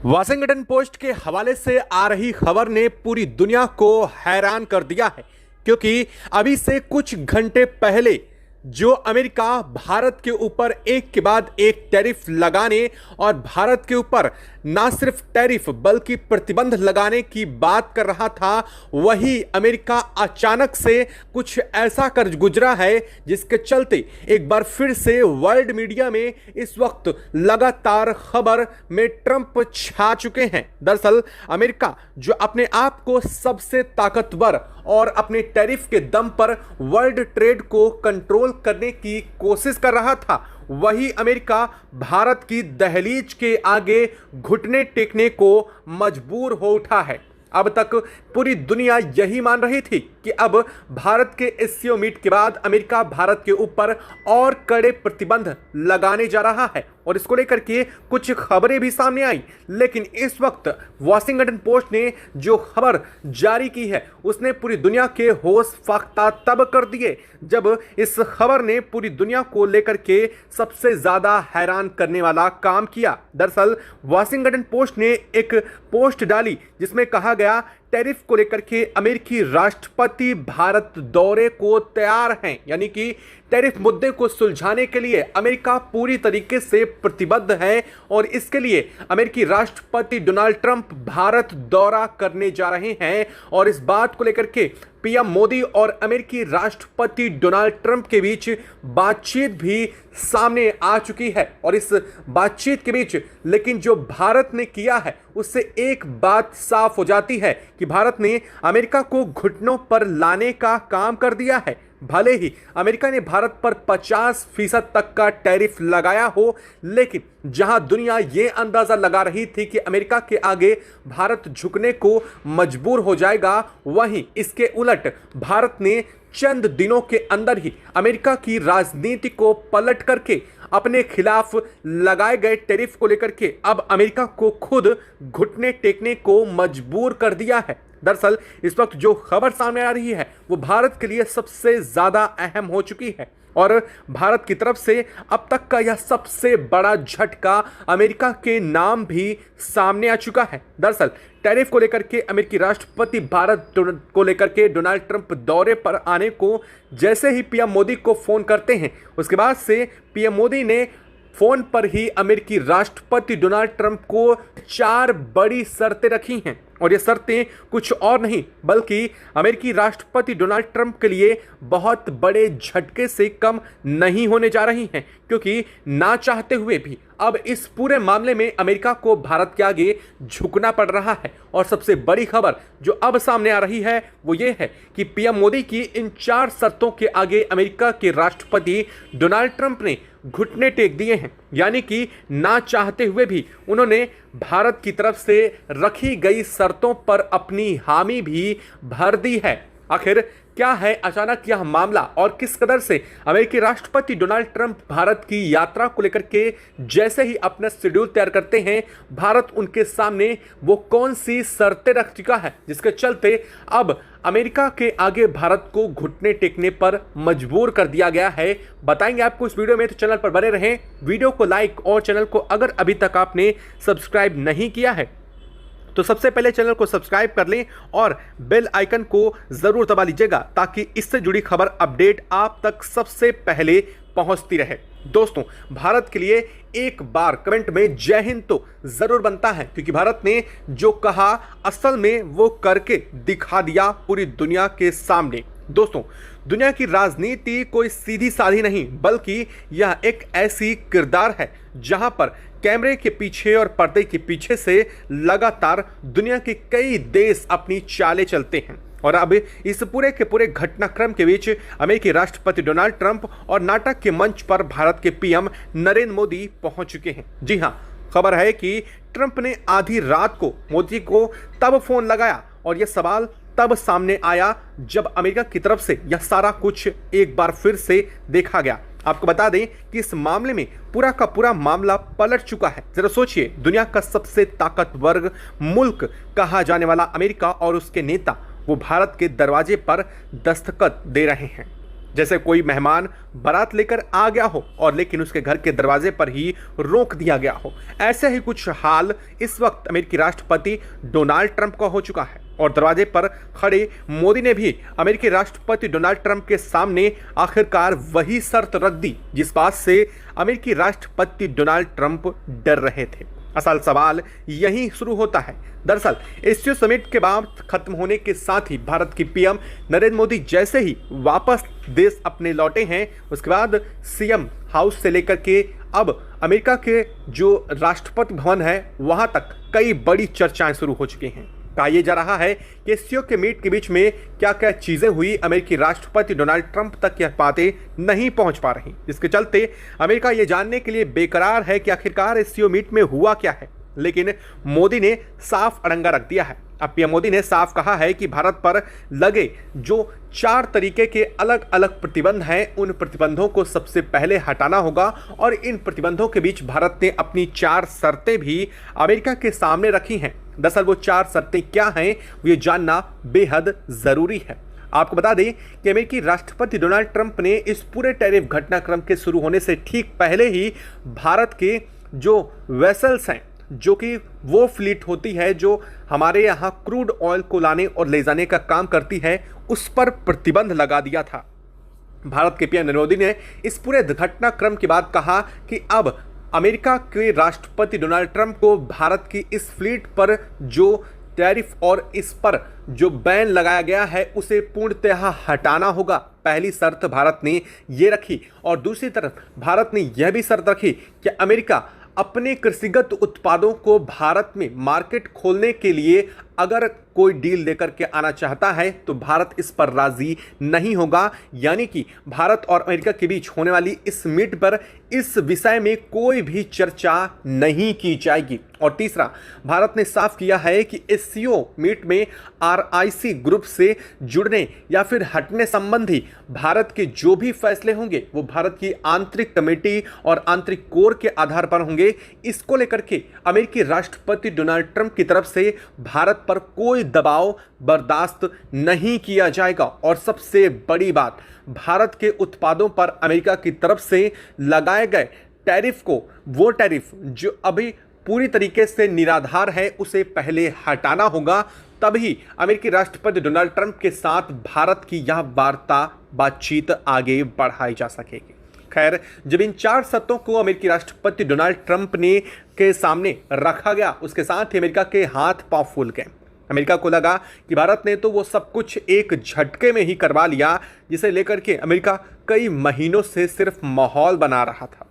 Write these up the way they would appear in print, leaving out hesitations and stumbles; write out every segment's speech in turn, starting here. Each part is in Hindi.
वाशिंगटन पोस्ट के हवाले से आ रही खबर ने पूरी दुनिया को हैरान कर दिया है, क्योंकि अभी से कुछ घंटे पहले जो अमेरिका भारत के ऊपर एक के बाद एक टैरिफ लगाने और भारत के ऊपर ना सिर्फ टैरिफ बल्कि प्रतिबंध लगाने की बात कर रहा था, वही अमेरिका अचानक से कुछ ऐसा कर गुजरा है जिसके चलते एक बार फिर से वर्ल्ड मीडिया में इस वक्त लगातार खबर में ट्रंप छा चुके हैं। दरअसल अमेरिका जो अपने आप को सबसे ताकतवर और अपने टैरिफ के दम पर वर्ल्ड ट्रेड को कंट्रोल करने की कोशिश कर रहा था, वही अमेरिका भारत की दहलीज के आगे घुटने टेकने को मजबूर हो उठा है। अब तक पूरी दुनिया यही मान रही थी कि अब भारत के एससीओ मीट के बाद अमेरिका भारत के ऊपर और कड़े प्रतिबंध लगाने जा रहा है और इसको लेकर के कुछ खबरें भी सामने आई। लेकिन इस वक्त वॉशिंगटन पोस्ट ने जो खबर जारी की है उसने पूरी दुनिया के होश फाख्ता तब कर दिए जब इस खबर ने पूरी दुनिया को लेकर के सबसे ज्यादा हैरान करने वाला काम किया। दरअसल वॉशिंगटन पोस्ट ने एक पोस्ट डाली जिसमें कहा गया, टैरिफ को लेकर के अमेरिकी राष्ट्रपति भारत दौरे को तैयार हैं। यानी कि टैरिफ मुद्दे को सुलझाने के लिए अमेरिका पूरी तरीके से प्रतिबद्ध है और इसके लिए अमेरिकी राष्ट्रपति डोनाल्ड ट्रंप भारत दौरा करने जा रहे हैं। और इस बात को लेकर के पीएम मोदी और अमेरिकी राष्ट्रपति डोनाल्ड ट्रंप के बीच बातचीत भी सामने आ चुकी है। और इस बातचीत के बीच लेकिन जो भारत ने किया है उससे एक बात साफ हो जाती है कि भारत ने अमेरिका को घुटनों पर लाने का काम कर दिया है। भले ही अमेरिका ने भारत पर 50% तक का टैरिफ लगाया हो, लेकिन जहां दुनिया यह अंदाजा लगा रही थी कि अमेरिका के आगे भारत झुकने को मजबूर हो जाएगा, वहीं इसके उलट भारत ने चंद दिनों के अंदर ही अमेरिका की राजनीति को पलट करके अपने खिलाफ लगाए गए टैरिफ को लेकर के अब अमेरिका को खुद घुटने टेकने को मजबूर कर दिया है। दरअसल इस वक्त जो खबर सामने आ रही है वो भारत के लिए सबसे ज्यादा अहम हो चुकी है और भारत की तरफ से अब तक का यह सबसे बड़ा झटका अमेरिका के नाम भी सामने आ चुका है। दरअसल टैरिफ को लेकर के अमेरिकी राष्ट्रपति भारत को लेकर के डोनाल्ड ट्रंप दौरे पर आने को जैसे ही पीएम मोदी को फोन करते हैं, उसके बाद से पीएम मोदी ने फोन पर ही अमेरिकी राष्ट्रपति डोनाल्ड ट्रंप को 4 बड़ी शर्तें रखी हैं और ये शर्तें कुछ और नहीं बल्कि अमेरिकी राष्ट्रपति डोनाल्ड ट्रंप के लिए बहुत बड़े झटके से कम नहीं होने जा रही हैं, क्योंकि ना चाहते हुए भी अब इस पूरे मामले में अमेरिका को भारत के आगे झुकना पड़ रहा है। और सबसे बड़ी खबर जो अब सामने आ रही है वो ये है कि पीएम मोदी की इन 4 शर्तों के आगे अमेरिका के राष्ट्रपति डोनाल्ड ट्रंप ने घुटने टेक दिए हैं। यानी कि ना चाहते हुए भी उन्होंने भारत की तरफ से रखी गई शर्तों पर अपनी हामी भी भर दी है। आखिर क्या है अचानक यह मामला और किस कदर से अमेरिकी राष्ट्रपति डोनाल्ड ट्रंप भारत की यात्रा को लेकर के जैसे ही अपना शेड्यूल तैयार करते हैं, भारत उनके सामने वो कौन सी शर्तें रख चुका है जिसके चलते अब अमेरिका के आगे भारत को घुटने टेकने पर मजबूर कर दिया गया है, बताएंगे आपको इस वीडियो में। तो चैनल पर बने रहें, वीडियो को लाइक और चैनल को अगर अभी तक आपने सब्सक्राइब नहीं किया है तो सबसे पहले चैनल को सब्सक्राइब कर लें और बेल आइकन को जरूर दबा लीजिएगा ताकि इससे जुड़ी खबर अपडेट आप तक सबसे पहले पहुंचती रहे। दोस्तों, भारत के लिए एक बार कमेंट में जय हिंद तो जरूर बनता है, क्योंकि भारत ने जो कहा असल में वो करके दिखा दिया पूरी दुनिया के सामने। दोस्तों, दुनिया की राजनीति कोई सीधी साधी नहीं बल्कि यह एक ऐसी किरदार है जहां पर कैमरे के पीछे और पर्दे के पीछे से लगातार दुनिया के कई देश अपनी चालें चलते हैं। और अब इस पूरे के पूरे घटनाक्रम के बीच अमेरिकी राष्ट्रपति डोनाल्ड ट्रंप और नाटक के मंच पर भारत के पीएम नरेंद्र मोदी पहुंच चुके हैं। जी हां, खबर है कि ट्रंप ने आधी रात को मोदी को तब फोन लगाया और यह सवाल तब सामने आया जब अमेरिका की तरफ से यह सारा कुछ एक बार फिर से देखा गया। आपको बता दें कि इस मामले में पूरा का पूरा मामला पलट चुका है। जरा सोचिए, दुनिया का सबसे ताकतवर मुल्क कहा जाने वाला अमेरिका और उसके नेता वो भारत के दरवाजे पर दस्तखत दे रहे हैं। जैसे कोई मेहमान बारात लेकर आ गया हो और लेकिन उसके घर के दरवाजे पर ही रोक दिया गया हो। ऐसे ही कुछ हाल इस वक्त अमेरिकी राष्ट्रपति डोनाल्ड ट्रंप का हो चुका है और दरवाजे पर खड़े मोदी ने भी अमेरिकी राष्ट्रपति डोनाल्ड ट्रंप के सामने आखिरकार वही शर्त रख दी जिस बात से अमेरिकी राष्ट्रपति डोनाल्ड ट्रंप डर रहे थे। असल सवाल यहीं शुरू होता है। दरअसल एससीओ समिट के बाद खत्म होने के साथ ही भारत की पीएम नरेंद्र मोदी जैसे ही वापस देश अपने लौटे हैं, उसके बाद सीएम हाउस से लेकर के अब अमेरिका के जो राष्ट्रपति भवन है वहां तक कई बड़ी चर्चाएं शुरू हो चुकी हैं। कहा यह जा रहा है कि एससीओ के मीट के बीच में क्या क्या चीजें हुई, अमेरिकी राष्ट्रपति डोनाल्ड ट्रंप तक यह बातें नहीं पहुंच पा रही, जिसके चलते अमेरिका यह जानने के लिए बेकरार है कि आखिरकार एससीओ मीट में हुआ क्या है। लेकिन मोदी ने साफ अड़ंगा रख दिया है। अब पीएम मोदी ने साफ कहा है कि भारत पर लगे जो 4 तरीके के अलग अलग प्रतिबंध हैं, उन प्रतिबंधों को सबसे पहले हटाना होगा और इन प्रतिबंधों के बीच भारत ने अपनी 4 शर्तें भी अमेरिका के सामने रखी हैं। दरअसल वो 4 शर्तें क्या हैं, ये जानना बेहद जरूरी है। आपको बता दें कि अमेरिकी राष्ट्रपति डोनाल्ड ट्रंप ने इस पूरे टैरिफ घटनाक्रम के शुरू होने से ठीक पहले ही भारत के जो वेसल्स हैं, जो कि वो फ्लीट होती है जो हमारे यहाँ क्रूड ऑयल को लाने और ले जाने का काम करती है, उस पर प्रतिबंध लगा दिया था। भारत के पीएम नरेंद्र मोदी ने इस पूरे घटनाक्रम के बाद कहा कि अब अमेरिका के राष्ट्रपति डोनाल्ड ट्रंप को भारत की इस फ्लीट पर जो टैरिफ और इस पर जो बैन लगाया गया है उसे पूर्णतः हटाना होगा। पहली शर्त भारत ने ये रखी और दूसरी तरफ भारत ने यह भी शर्त रखी कि अमेरिका अपने कृषिगत उत्पादों को भारत में मार्केट खोलने के लिए अगर कोई डील लेकर के आना चाहता है तो भारत इस पर राजी नहीं होगा। यानी कि भारत और अमेरिका के बीच होने वाली इस मीट पर इस विषय में कोई भी चर्चा नहीं की जाएगी। और तीसरा, भारत ने साफ किया है कि एससीओ मीट में आरआईसी ग्रुप से जुड़ने या फिर हटने संबंधी भारत के जो भी फैसले होंगे वो भारत की आंतरिक कमेटी और आंतरिक कोर के आधार पर होंगे। इसको लेकर के अमेरिकी राष्ट्रपति डोनाल्ड ट्रंप की तरफ से भारत पर कोई दबाव बर्दाश्त नहीं किया जाएगा। और सबसे बड़ी बात, भारत के उत्पादों पर अमेरिका की तरफ से लगाए गए टैरिफ को, वो टैरिफ जो अभी पूरी तरीके से निराधार है, उसे पहले हटाना होगा। तभी अमेरिकी राष्ट्रपति डोनाल्ड ट्रंप के साथ भारत की यह बातचीत आगे बढ़ाई जा सकेगी। खैर, जब इन 4 शर्तों को अमेरिकी राष्ट्रपति डोनाल्ड ट्रंप ने के सामने रखा गया, उसके साथ ही अमेरिका के हाथ पांव फूल गए। अमेरिका को लगा कि भारत ने तो वो सब कुछ एक झटके में ही करवा लिया, जिसे लेकर के अमेरिका कई महीनों से सिर्फ माहौल बना रहा था।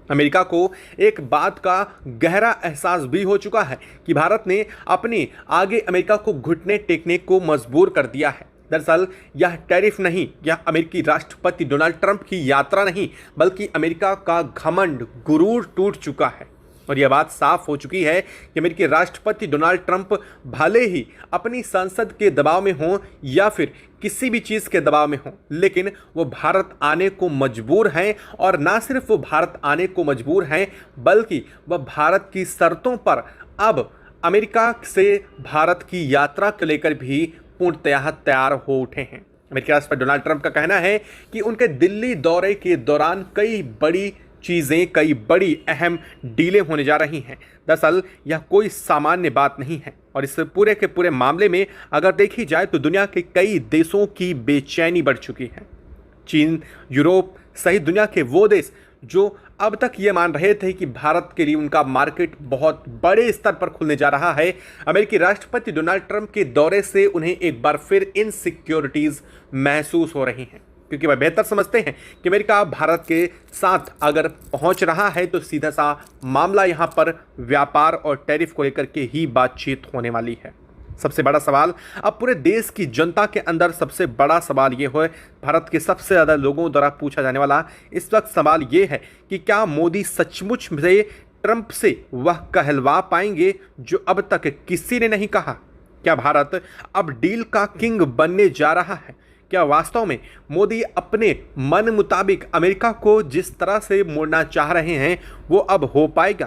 अमेरिका को एक बात का गहरा एहसास भी हो चुका है कि भारत ने अपने आगे अमेरिका को घुटने टेकने को मजबूर कर दिया है। दरअसल यह टैरिफ नहीं, यह अमेरिकी राष्ट्रपति डोनाल्ड ट्रंप की यात्रा नहीं, बल्कि अमेरिका का घमंड, गुरूर टूट चुका है। और यह बात साफ हो चुकी है कि अमेरिकी राष्ट्रपति डोनाल्ड ट्रंप भले ही अपनी संसद के दबाव में हों या फिर किसी भी चीज़ के दबाव में हों, लेकिन वो भारत आने को मजबूर हैं। और ना सिर्फ वो भारत आने को मजबूर हैं, बल्कि वह भारत की शर्तों पर अब अमेरिका से भारत की यात्रा को लेकर भी पूर्णतः तैयार हो उठे हैं। अमेरिकी राष्ट्रपति डोनाल्ड ट्रंप का कहना है कि उनके दिल्ली दौरे के दौरान कई बड़ी चीज़ें, कई बड़ी अहम डीलें होने जा रही हैं। दरअसल यह कोई सामान्य बात नहीं है और इस पूरे के पूरे मामले में अगर देखी जाए तो दुनिया के कई देशों की बेचैनी बढ़ चुकी है। चीन, यूरोप सहित दुनिया के वो देश जो अब तक ये मान रहे थे कि भारत के लिए उनका मार्केट बहुत बड़े स्तर पर खुलने जा रहा है, अमेरिकी राष्ट्रपति डोनाल्ड ट्रंप के दौरे से उन्हें एक बार फिर इनसिक्योरिटीज महसूस हो रही हैं, क्योंकि वह बेहतर समझते हैं कि अमेरिका भारत के साथ अगर पहुंच रहा है तो सीधा सा मामला यहां पर व्यापार और टैरिफ को लेकर के ही बातचीत होने वाली है। सबसे बड़ा सवाल अब पूरे देश की जनता के अंदर सबसे बड़ा सवाल ये है, भारत के सबसे ज़्यादा लोगों द्वारा पूछा जाने वाला इस वक्त सवाल ये है कि क्या मोदी सचमुच से ट्रंप से वह कहलवा पाएंगे जो अब तक किसी ने नहीं कहा? क्या भारत अब डील का किंग बनने जा रहा है? क्या वास्तव में मोदी अपने मन मुताबिक अमेरिका को जिस तरह से मोड़ना चाह रहे हैं वो अब हो पाएगा?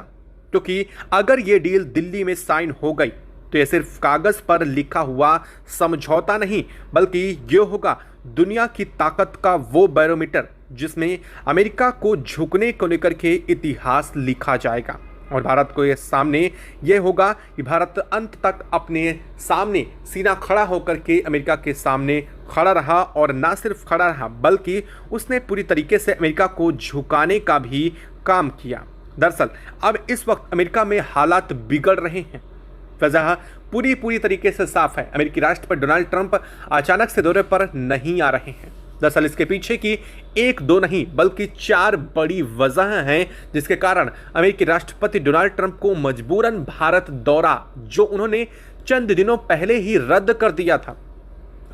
क्योंकि अगर ये डील दिल्ली में साइन हो गई तो ये सिर्फ कागज पर लिखा हुआ समझौता नहीं, बल्कि ये होगा दुनिया की ताकत का वो बैरोमीटर जिसमें अमेरिका को झुकने को लेकर के इतिहास लिखा जाएगा। और भारत को ये सामने ये होगा कि भारत अंत तक अपने सामने सीना खड़ा होकर के अमेरिका के सामने खड़ा रहा, और ना सिर्फ खड़ा रहा बल्कि उसने पूरी तरीके से अमेरिका को झुकाने का भी काम किया। दरअसल अब इस वक्त अमेरिका में हालात बिगड़ रहे हैं। वजह पूरी तरीके से साफ है। अमेरिकी राष्ट्रपति डोनाल्ड ट्रंप अचानक से दौरे पर नहीं आ रहे हैं। दरअसल इसके पीछे की एक दो नहीं बल्कि 4 बड़ी वजह हैं जिसके कारण अमेरिकी राष्ट्रपति डोनाल्ड ट्रंप को मजबूरन भारत दौरा, जो उन्होंने चंद दिनों पहले ही रद्द कर दिया था।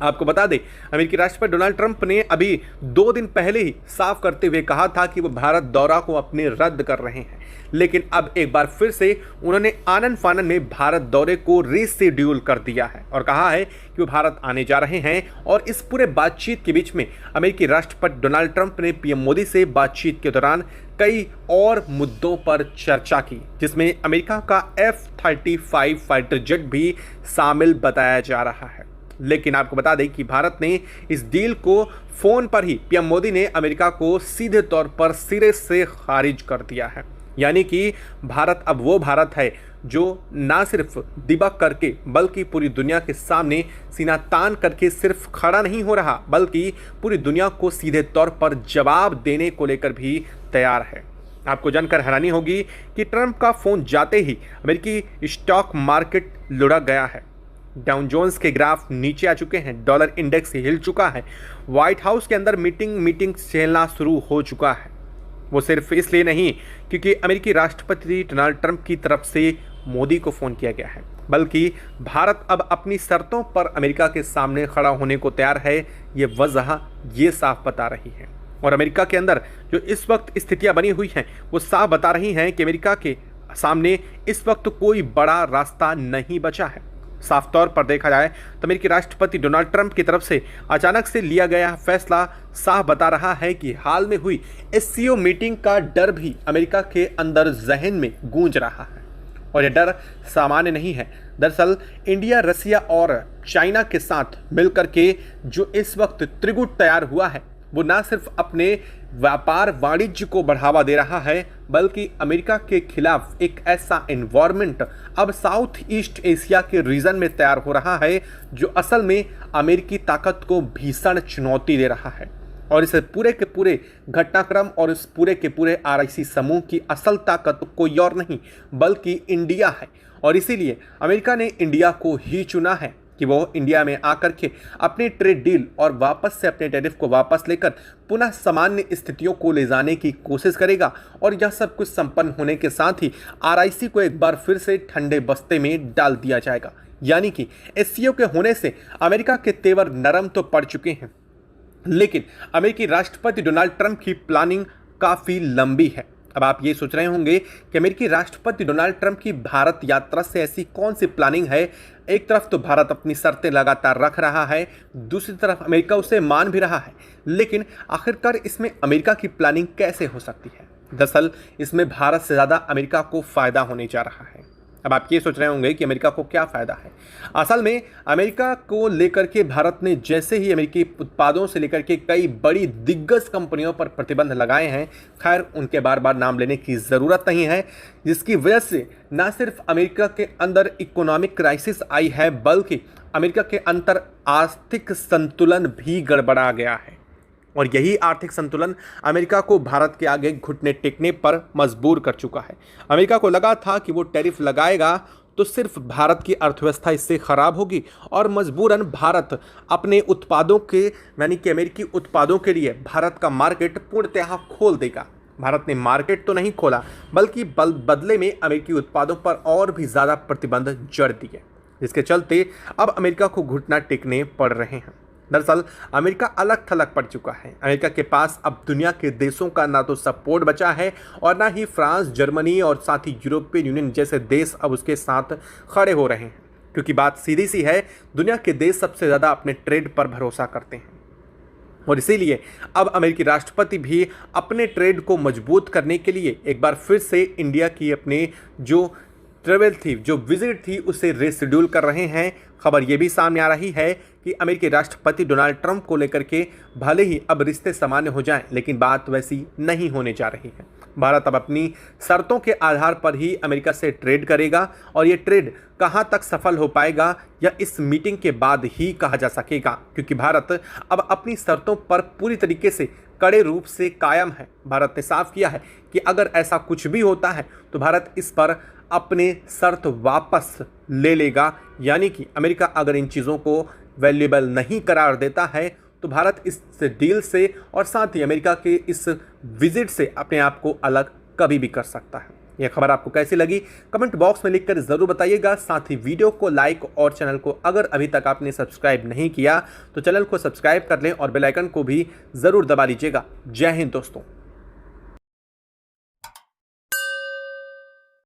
आपको बता दें, अमेरिकी राष्ट्रपति डोनाल्ड ट्रंप ने अभी 2 दिन पहले ही साफ करते हुए कहा था कि वो भारत दौरा को अपने रद्द कर रहे हैं, लेकिन अब एक बार फिर से उन्होंने आनन फानन में भारत दौरे को रीशेड्यूल कर दिया है और कहा है कि वो भारत आने जा रहे हैं। और इस पूरे बातचीत के बीच में अमेरिकी राष्ट्रपति डोनाल्ड ट्रंप ने पीएम मोदी से बातचीत के दौरान कई और मुद्दों पर चर्चा की, जिसमें अमेरिका का F-35 फाइटर जेट भी शामिल बताया जा रहा है। लेकिन आपको बता दें कि भारत ने इस डील को फोन पर ही पीएम मोदी ने अमेरिका को सीधे तौर पर सिरे से खारिज कर दिया है। यानी कि भारत अब वो भारत है जो ना सिर्फ डिबक करके बल्कि पूरी दुनिया के सामने सीना तान करके सिर्फ खड़ा नहीं हो रहा, बल्कि पूरी दुनिया को सीधे तौर पर जवाब देने को लेकर भी तैयार है। आपको जानकर हैरानी होगी कि ट्रंप का फोन जाते ही अमेरिकी स्टॉक मार्केट लुढ़क गया है। डाउ जोन्स के ग्राफ नीचे आ चुके हैं, डॉलर इंडेक्स हिल चुका है, व्हाइट हाउस के अंदर मीटिंग चलना शुरू हो चुका है। वो सिर्फ इसलिए नहीं क्योंकि अमेरिकी राष्ट्रपति डोनाल्ड ट्रंप की तरफ से मोदी को फ़ोन किया गया है, बल्कि भारत अब अपनी शर्तों पर अमेरिका के सामने खड़ा होने को तैयार है। ये वजह ये साफ बता रही है। और अमेरिका के अंदर जो इस वक्त स्थितियां बनी हुई हैं वो साफ बता रही हैं कि अमेरिका के सामने इस वक्त कोई बड़ा रास्ता नहीं बचा है। साफ तौर पर देखा जाए तो अमेरिकी राष्ट्रपति डोनाल्ड ट्रंप की तरफ से अचानक से लिया गया फैसला साफ बता रहा है कि हाल में हुई SCO मीटिंग का डर भी अमेरिका के अंदर जहन में गूंज रहा है। और यह डर सामान्य नहीं है। दरअसल इंडिया, रसिया और चाइना के साथ मिलकर के जो इस वक्त त्रिगुट तैयार हुआ है वो ना सिर्फ अपने व्यापार वाणिज्य को बढ़ावा दे रहा है, बल्कि अमेरिका के खिलाफ एक ऐसा एनवायरनमेंट अब साउथ ईस्ट एशिया के रीजन में तैयार हो रहा है जो असल में अमेरिकी ताकत को भीषण चुनौती दे रहा है। और इस पूरे के पूरे घटनाक्रम और इस पूरे के पूरे RIC समूह की असल ताकत कोई और नहीं बल्कि इंडिया है। और इसीलिए अमेरिका ने इंडिया को ही चुना है कि वो इंडिया में आकर के अपने ट्रेड डील और वापस से अपने टैरिफ को वापस लेकर पुनः सामान्य स्थितियों को ले जाने की कोशिश करेगा। और यह सब कुछ संपन्न होने के साथ ही RIC को एक बार फिर से ठंडे बस्ते में डाल दिया जाएगा। यानी कि SCO के होने से अमेरिका के तेवर नरम तो पड़ चुके हैं, लेकिन अमेरिकी राष्ट्रपति डोनाल्ड ट्रंप की प्लानिंग काफ़ी लंबी है। अब आप ये सोच रहे होंगे कि अमेरिकी राष्ट्रपति डोनाल्ड ट्रंप की भारत यात्रा से ऐसी कौन सी प्लानिंग है। एक तरफ तो भारत अपनी शर्तें लगातार रख रहा है, दूसरी तरफ अमेरिका उसे मान भी रहा है, लेकिन आखिरकार इसमें अमेरिका की प्लानिंग कैसे हो सकती है। दरअसल इसमें भारत से ज़्यादा अमेरिका को फ़ायदा होने जा रहा है। अब आप ये सोच रहे होंगे कि अमेरिका को क्या फ़ायदा है। असल में अमेरिका को लेकर के भारत ने जैसे ही अमेरिकी उत्पादों से लेकर के कई बड़ी दिग्गज कंपनियों पर प्रतिबंध लगाए हैं, खैर उनके बार बार नाम लेने की ज़रूरत नहीं है, जिसकी वजह से न सिर्फ अमेरिका के अंदर इकोनॉमिक क्राइसिस आई है बल्कि अमेरिका के अंदर आर्थिक संतुलन भी गड़बड़ा गया है। और यही आर्थिक संतुलन अमेरिका को भारत के आगे घुटने टेकने पर मजबूर कर चुका है। अमेरिका को लगा था कि वो टैरिफ लगाएगा तो सिर्फ भारत की अर्थव्यवस्था इससे खराब होगी और मजबूरन भारत अपने उत्पादों के यानी कि अमेरिकी उत्पादों के लिए भारत का मार्केट पूर्णतः खोल देगा। भारत ने मार्केट तो नहीं खोला बल्कि बदले में अमेरिकी उत्पादों पर और भी ज़्यादा प्रतिबंध जड़ दिए, जिसके चलते अब अमेरिका को घुटना टेकने पड़ रहे हैं। दरअसल अमेरिका अलग थलग पड़ चुका है। अमेरिका के पास अब दुनिया के देशों का ना तो सपोर्ट बचा है और ना ही फ्रांस, जर्मनी और साथ ही यूरोपियन यूनियन जैसे देश अब उसके साथ खड़े हो रहे हैं, क्योंकि बात सीधी सी है, दुनिया के देश सबसे ज़्यादा अपने ट्रेड पर भरोसा करते हैं। और इसीलिए अब अमेरिकी राष्ट्रपति भी अपने ट्रेड को मजबूत करने के लिए एक बार फिर से इंडिया की अपने जो ट्रेवल थी, जो विजिट थी, उसे रीशेड्यूल कर रहे हैं। खबर यह भी सामने आ रही है कि अमेरिकी राष्ट्रपति डोनाल्ड ट्रंप को लेकर के भले ही अब रिश्ते सामान्य हो जाएं, लेकिन बात वैसी नहीं होने जा रही है। भारत अब अपनी शर्तों के आधार पर ही अमेरिका से ट्रेड करेगा और ये ट्रेड कहां तक सफल हो पाएगा यह इस मीटिंग के बाद ही कहा जा सकेगा, क्योंकि भारत अब अपनी शर्तों पर पूरी तरीके से कड़े रूप से कायम है। भारत ने साफ किया है कि अगर ऐसा कुछ भी होता है तो भारत इस पर अपने शर्त वापस ले लेगा, यानी कि अमेरिका अगर इन चीज़ों को वैल्यूएबल नहीं करार देता है तो भारत इस डील से और साथ ही अमेरिका के इस विजिट से अपने आप को अलग कभी भी कर सकता है। यह खबर आपको कैसी लगी कमेंट बॉक्स में लिखकर ज़रूर बताइएगा। साथ ही वीडियो को लाइक और चैनल को अगर अभी तक आपने सब्सक्राइब नहीं किया तो चैनल को सब्सक्राइब कर लें और बेल आइकन को भी ज़रूर दबा लीजिएगा। जय हिंद दोस्तों।